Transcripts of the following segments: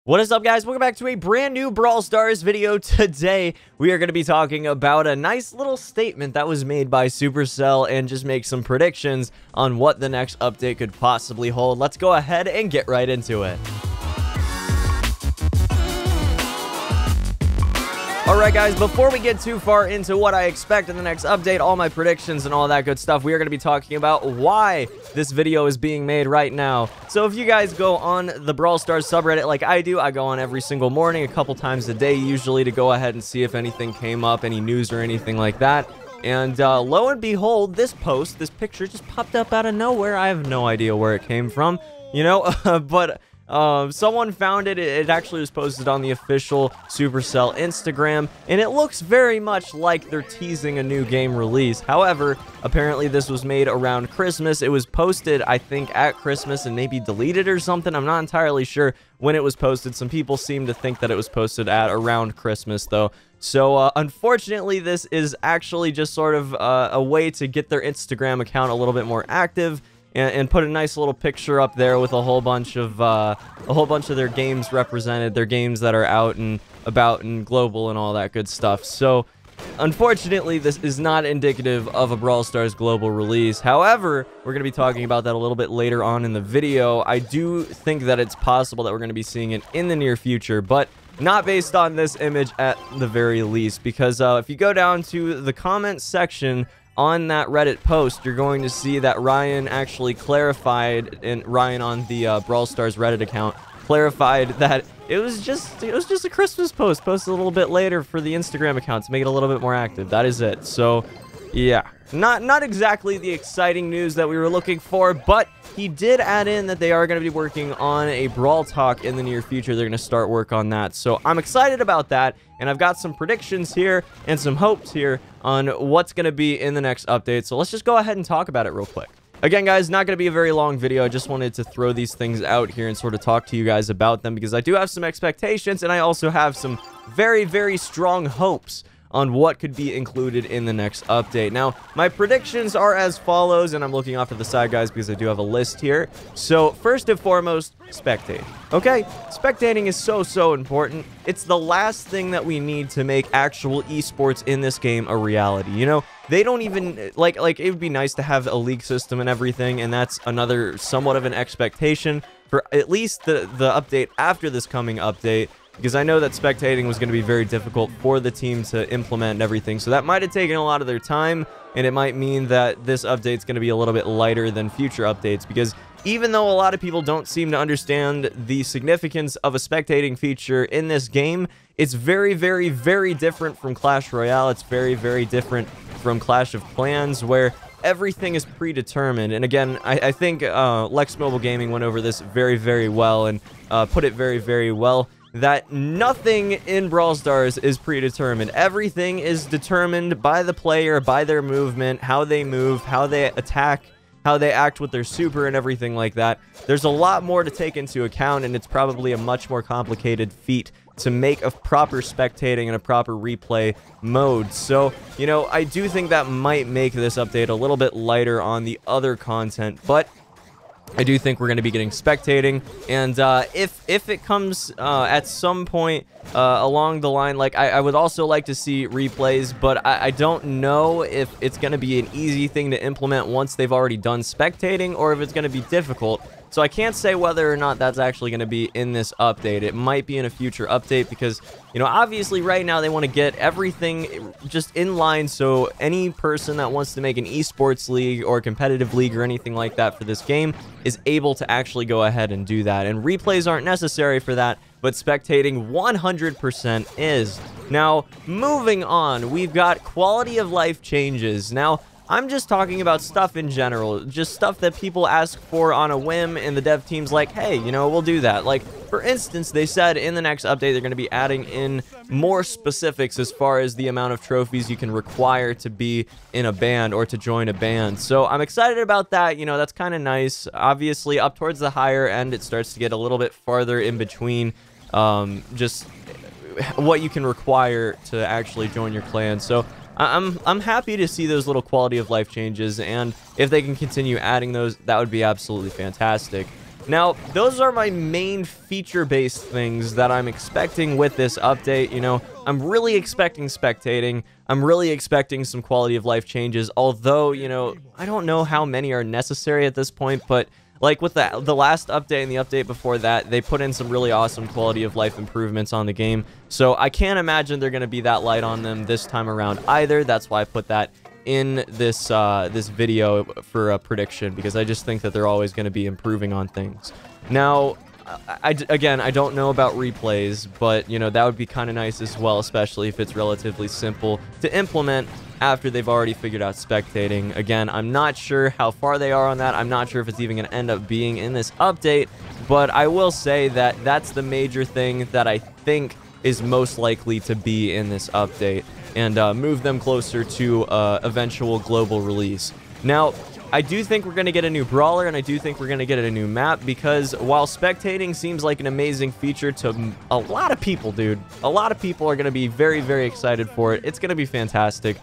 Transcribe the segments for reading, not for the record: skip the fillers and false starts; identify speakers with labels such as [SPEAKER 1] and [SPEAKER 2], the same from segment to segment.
[SPEAKER 1] What is up, guys? Welcome back to a brand new Brawl Stars video. Today, we are going to be talking about a nice little statement that was made by Supercell and just make some predictions on what the next update could possibly hold. Let's go ahead and get right into it. Alright guys, before we get too far into what I expect in the next update, all my predictions and all that good stuff, we are going to be talking about why this video is being made right now. So if you guys go on the Brawl Stars subreddit like I do, I go on every single morning, a couple times a day usually, to go ahead and see if anything came up, any news or anything like that. And lo and behold, this picture just popped up out of nowhere. I have no idea where it came from, you know, but someone found it. It actually was posted on the official Supercell Instagram, and it looks very much like they're teasing a new game release. However, apparently this was made around Christmas. It was posted, I think, at Christmas and maybe deleted or something. I'm not entirely sure when it was posted. Some people seem to think that it was posted at around Christmas, though. So, unfortunately, this is actually just sort of a way to get their Instagram account a little bit more active. And put a nice little picture up there with a whole bunch of their games represented, their games that are out and about and global and all that good stuff. So, unfortunately, this is not indicative of a Brawl Stars global release. However, we're going to be talking about that a little bit later on in the video. I do think that it's possible that we're going to be seeing it in the near future, but not based on this image at the very least. Because if you go down to the comment section on that Reddit post, you're going to see that Ryan actually clarified, and Ryan on the Brawl Stars Reddit account clarified that it was just a Christmas post posted a little bit later for the Instagram account to make it a little bit more active. That is it. So yeah, not exactly the exciting news that we were looking for, but he did add in that they are going to be working on a Brawl Talk in the near future. They're going to start work on that. So I'm excited about that, and I've got some predictions here and some hopes here on what's going to be in the next update. So let's just go ahead and talk about it real quick. Again, guys, not going to be a very long video. I just wanted to throw these things out here and sort of talk to you guys about them, because I do have some expectations, and I also have some very, very strong hopes on what could be included in the next update. Now, my predictions are as follows, and I'm looking off to the side, guys, because I do have a list here. So, first and foremost, spectating. Okay? Spectating is so important. It's the last thing that we need to make actual esports in this game a reality. You know, they don't even, like it would be nice to have a league system and everything, and that's another somewhat of an expectation for at least the update after this coming update, because I know that spectating was going to be very difficult for the team to implement and everything. So that might have taken a lot of their time, and it might mean that this update's going to be a little bit lighter than future updates, because even though a lot of people don't seem to understand the significance of a spectating feature in this game, it's very, very different from Clash Royale. It's very different from Clash of Clans, where everything is predetermined. And again, I think Lex Mobile Gaming went over this very well and put it very well, that nothing in Brawl Stars is predetermined. Everything is determined by the player, by their movement, how they move, how they attack, how they act with their super and everything like that. There's a lot more to take into account, and it's probably a much more complicated feat to make a proper spectating and a proper replay mode. So, you know, I do think that might make this update a little bit lighter on the other content, but I do think we're going to be getting spectating, and if it comes at some point along the line, like I would also like to see replays, but I don't know if it's going to be an easy thing to implement once they've already done spectating, or if it's going to be difficult. So I can't say whether or not that's actually going to be in this update. It might be in a future update, because, you know, obviously right now they want to get everything just in line, so any person that wants to make an esports league or competitive league or anything like that for this game is able to actually go ahead and do that. And replays aren't necessary for that, but spectating 100% is. Now, moving on, we've got quality of life changes. Now, I'm just talking about stuff in general, just stuff that people ask for on a whim, and the dev team's like, hey, you know, we'll do that. Like, for instance, they said in the next update they're going to be adding in more specifics as far as the amount of trophies you can require to be in a band or to join a band. So I'm excited about that. You know, that's kind of nice. Obviously, up towards the higher end, it starts to get a little bit farther in between just what you can require to actually join your clan. So I'm happy to see those little quality of life changes, and if they can continue adding those, that would be absolutely fantastic. Now, those are my main feature-based things that I'm expecting with this update. You know, I'm really expecting spectating. I'm really expecting some quality of life changes, although, you know, I don't know how many are necessary at this point, but like with the last update and the update before that, they put in some really awesome quality of life improvements on the game. So I can't imagine they're going to be that light on them this time around either. That's why I put that in this this video for a prediction, because I just think that they're always going to be improving on things. Now, again, I don't know about replays, but, you know, that would be kind of nice as well, especially if it's relatively simple to implement after they've already figured out spectating. Again, I'm not sure how far they are on that. I'm not sure if it's even going to end up being in this update, but I will say that that's the major thing that I think is most likely to be in this update, and move them closer to eventual global release. Now, I do think we're going to get a new brawler, and I do think we're going to get a new map, because while spectating seems like an amazing feature to a lot of people, dude, a lot of people are going to be very, very excited for it. It's going to be fantastic.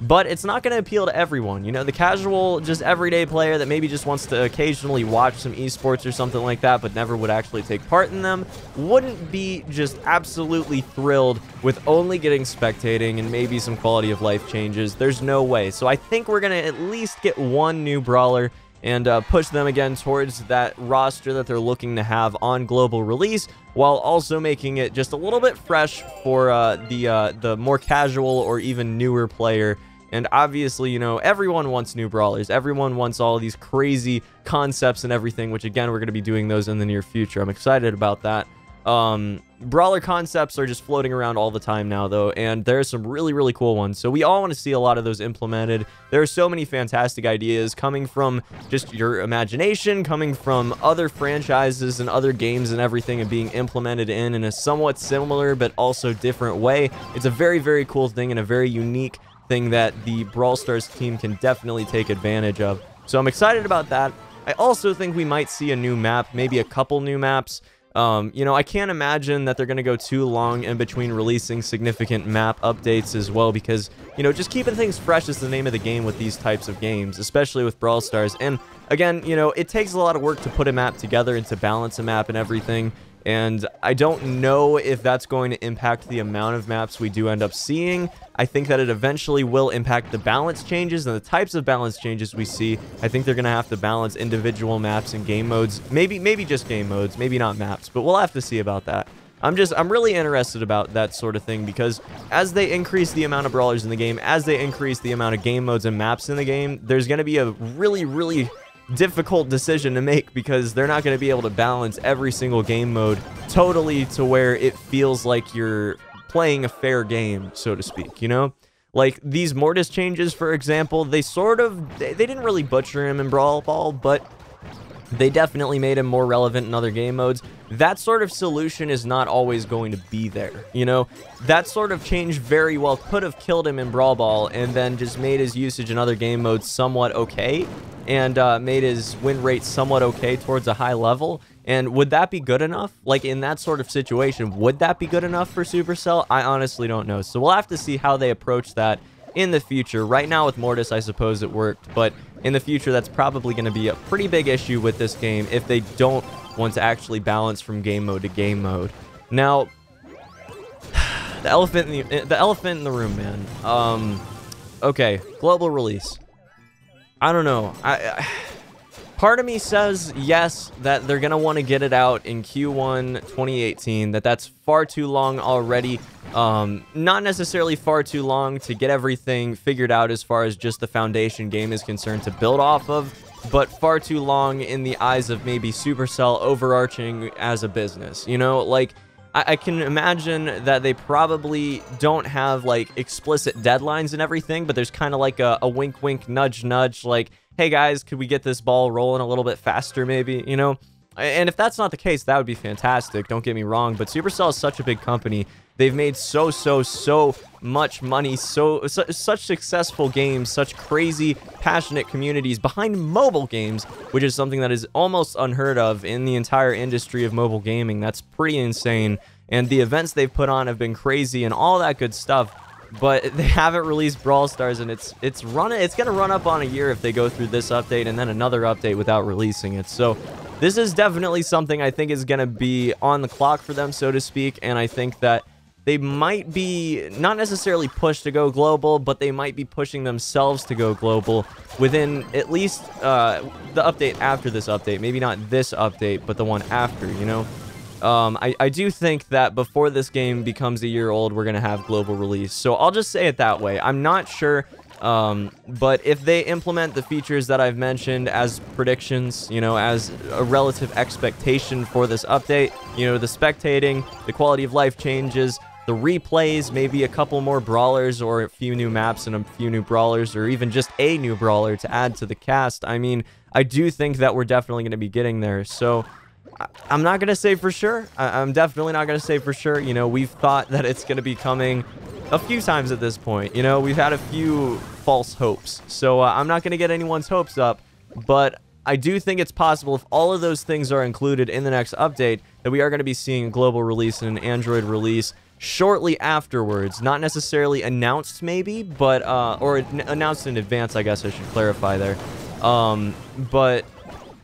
[SPEAKER 1] But it's not going to appeal to everyone. You know, the casual, just everyday player that maybe just wants to occasionally watch some esports or something like that, but never would actually take part in them, wouldn't be just absolutely thrilled with only getting spectating and maybe some quality of life changes. There's no way. So I think we're going to at least get one new brawler and push them again towards that roster that they're looking to have on global release, while also making it just a little bit fresh for the more casual or even newer player. And obviously, you know, everyone wants new brawlers. Everyone wants all these crazy concepts and everything, which, again, we're going to be doing those in the near future. I'm excited about that. Brawler concepts are just floating around all the time now, though, and there's some really, really cool ones. So we all want to see a lot of those implemented. There are so many fantastic ideas coming from just your imagination, coming from other franchises and other games and everything, and being implemented in a somewhat similar but also different way. It's a very, very cool thing and a very unique thing that the Brawl Stars team can definitely take advantage of. So I'm excited about that. I also think we might see a new map, maybe a couple new maps. You know, I can't imagine that they're going to go too long in between releasing significant map updates as well, because, you know, just keeping things fresh is the name of the game with these types of games, especially with Brawl Stars. And again, you know, it takes a lot of work to put a map together and to balance a map and everything. And I don't know if that's going to impact the amount of maps we do end up seeing. I think that it eventually will impact the balance changes and the types of balance changes we see. I think they're going to have to balance individual maps and game modes. Maybe just game modes, maybe not maps, but we'll have to see about that. I'm really interested about that sort of thing, because as they increase the amount of brawlers in the game, as they increase the amount of game modes and maps in the game, there's going to be a really, really difficult decision to make, because they're not going to be able to balance every single game mode totally to where it feels like you're playing a fair game, so to speak, you know? Like these Mortis changes, for example, they didn't really butcher him in Brawl Ball, but they definitely made him more relevant in other game modes. That sort of solution is not always going to be there, you know? That sort of change very well could have killed him in Brawl Ball and then just made his usage in other game modes somewhat okay, and made his win rate somewhat okay towards a high level. And would that be good enough? Like, in that sort of situation, would that be good enough for Supercell? I honestly don't know. So we'll have to see how they approach that in the future. Right now with Mortis, I suppose it worked, but in the future, that's probably going to be a pretty big issue with this game if they don't want to actually balance from game mode to game mode. Now, the elephant in the room, man. Okay, global release. I don't know. Part of me says yes, that they're going to want to get it out in Q1 2018, that's far too long already. Not necessarily far too long to get everything figured out as far as just the foundation game is concerned to build off of, but far too long in the eyes of maybe Supercell overarching as a business, you know? Like, I can imagine that they probably don't have, like, explicit deadlines and everything, but there's kind of like a wink, wink, nudge, nudge, like, hey, guys, could we get this ball rolling a little bit faster, maybe, you know? And if that's not the case, that would be fantastic, don't get me wrong, but Supercell is such a big company. They've made so much money, such successful games, such crazy, passionate communities behind mobile games, which is something that is almost unheard of in the entire industry of mobile gaming. That's pretty insane. And the events they've put on have been crazy and all that good stuff. but they haven't released Brawl Stars, and it's gonna run up on a year if they go through this update and then another update without releasing it. So this is definitely something I think is gonna be on the clock for them, so to speak, and I think that they might be not necessarily pushed to go global, but they might be pushing themselves to go global within at least the update after this update. Maybe not this update, but the one after, you know? I do think that before this game becomes a year old, we're going to have global release. So I'll just say it that way. I'm not sure, but if they implement the features that I've mentioned as predictions, you know, as a relative expectation for this update, you know, the spectating, the quality of life changes, the replays, maybe a couple more brawlers or a few new maps and a few new brawlers, or even just a new brawler to add to the cast. I mean, I do think that we're definitely going to be getting there. So I'm not going to say for sure. I'm definitely not going to say for sure. You know, we've thought that it's going to be coming a few times at this point. You know, we've had a few false hopes. So I'm not going to get anyone's hopes up. But I do think it's possible, if all of those things are included in the next update, that we are going to be seeing a global release and an Android release shortly afterwards. Not necessarily announced maybe, but or announced in advance, I guess I should clarify there. But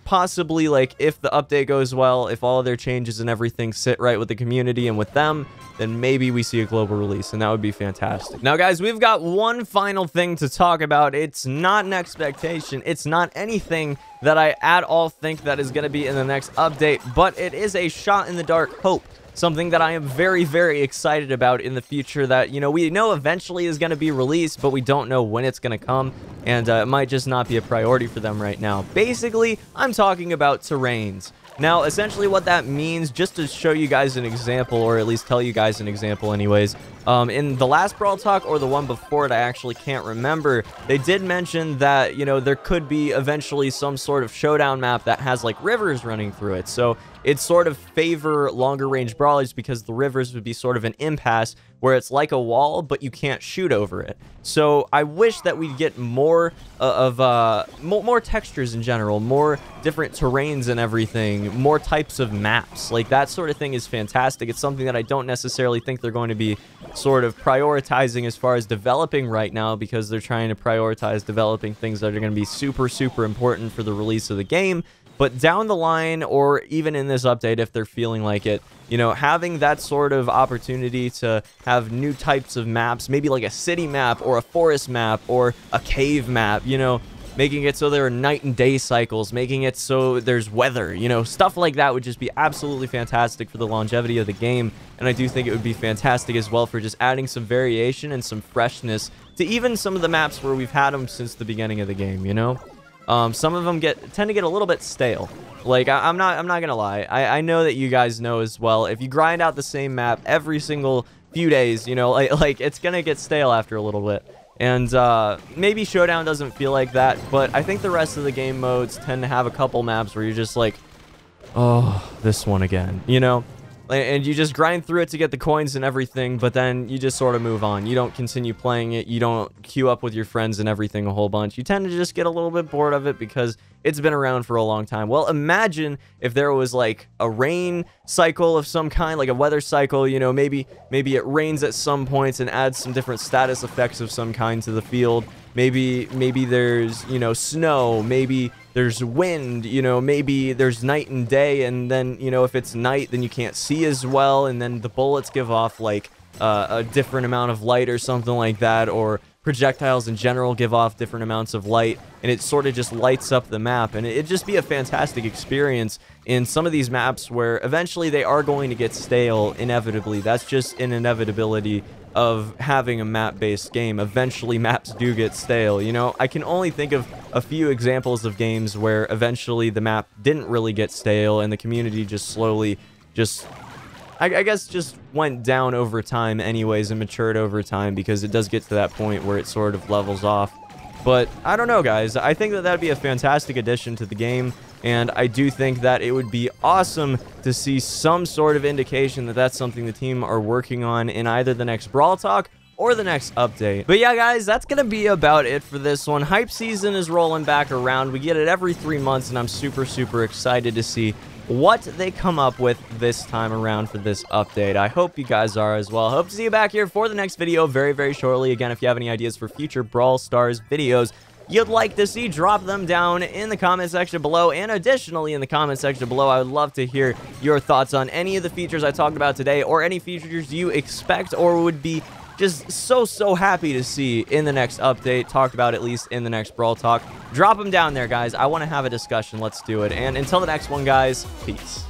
[SPEAKER 1] possibly, like, if the update goes well, if all of their changes and everything sit right with the community and with them, then maybe we see a global release, and that would be fantastic. Now, guys, we've got one final thing to talk about. It's not an expectation. It's not anything that I at all think that is going to be in the next update, but it is a shot in the dark hope. Something that I am very, very excited about in the future that, you know, we know eventually is going to be released, but we don't know when it's going to come, and it might just not be a priority for them right now. Basically, I'm talking about terrains. Now, essentially what that means, just to show you guys an example, or at least tell you guys an example anyways, in the last Brawl Talk or the one before it, I actually can't remember, they did mention that, you know, there could be eventually some sort of showdown map that has, like, rivers running through it. So it sort of favor longer range brawlers because the rivers would be sort of an impasse where it's like a wall, but you can't shoot over it. So I wish that we'd get more more textures in general, more different terrains and everything, more types of maps. Like, that sort of thing is fantastic. It's something that I don't necessarily think they're going to be sort of prioritizing as far as developing right now, because they're trying to prioritize developing things that are going to be super, super important for the release of the game. But down the line, or even in this update, if they're feeling like it, you know, having that sort of opportunity to have new types of maps, maybe like a city map or a forest map or a cave map, you know, making it so there are night and day cycles, making it so there's weather, you know, stuff like that would just be absolutely fantastic for the longevity of the game. And I do think it would be fantastic as well for just adding some variation and some freshness to even some of the maps where we've had them since the beginning of the game, you know? Some of them tend to get a little bit stale. Like, I'm not gonna lie. I know that you guys know as well. If you grind out the same map every single few days, you know, like it's gonna get stale after a little bit. And maybe Showdown doesn't feel like that, but I think the rest of the game modes tend to have a couple maps where you're just like, oh, this one again, you know? And you just grind through it to get the coins and everything, but then you just sort of move on. You don't continue playing it. You don't queue up with your friends and everything a whole bunch. You tend to just get a little bit bored of it because it's been around for a long time. Well, imagine if there was like a rain cycle of some kind, like a weather cycle, you know, maybe it rains at some points and adds some different status effects of some kind to the field. Maybe there's, you know, snow, maybe there's wind, you know, maybe there's night and day, and then, you know, if it's night, then you can't see as well, and then the bullets give off, like, a different amount of light or something like that, or projectiles in general give off different amounts of light, and it sort of just lights up the map, and it'd just be a fantastic experience in some of these maps where eventually they are going to get stale, inevitably. That's just an inevitability of having a map-based game. Eventually maps do get stale, you know. I can only think of a few examples of games where eventually the map didn't really get stale and the community just slowly I guess just went down over time anyways and matured over time, because it does get to that point where it sort of levels off. But I don't know, guys. I think that that'd be a fantastic addition to the game, and I do think that it would be awesome to see some sort of indication that that's something the team are working on in either the next Brawl Talk or the next update. But yeah, guys, that's gonna be about it for this one. Hype season is rolling back around. We get it every 3 months, and I'm super, super excited to see what they come up with this time around for this update. I hope you guys are as well. Hope to see you back here for the next video very, very shortly. Again, if you have any ideas for future Brawl Stars videos you'd like to see, drop them down in the comment section below. And additionally, in the comment section below, I would love to hear your thoughts on any of the features I talked about today, or any features you expect or would be just so happy to see in the next update, talked about at least in the next Brawl Talk. Drop them down there, guys. I want to have a discussion. Let's do it. And until the next one, guys, peace.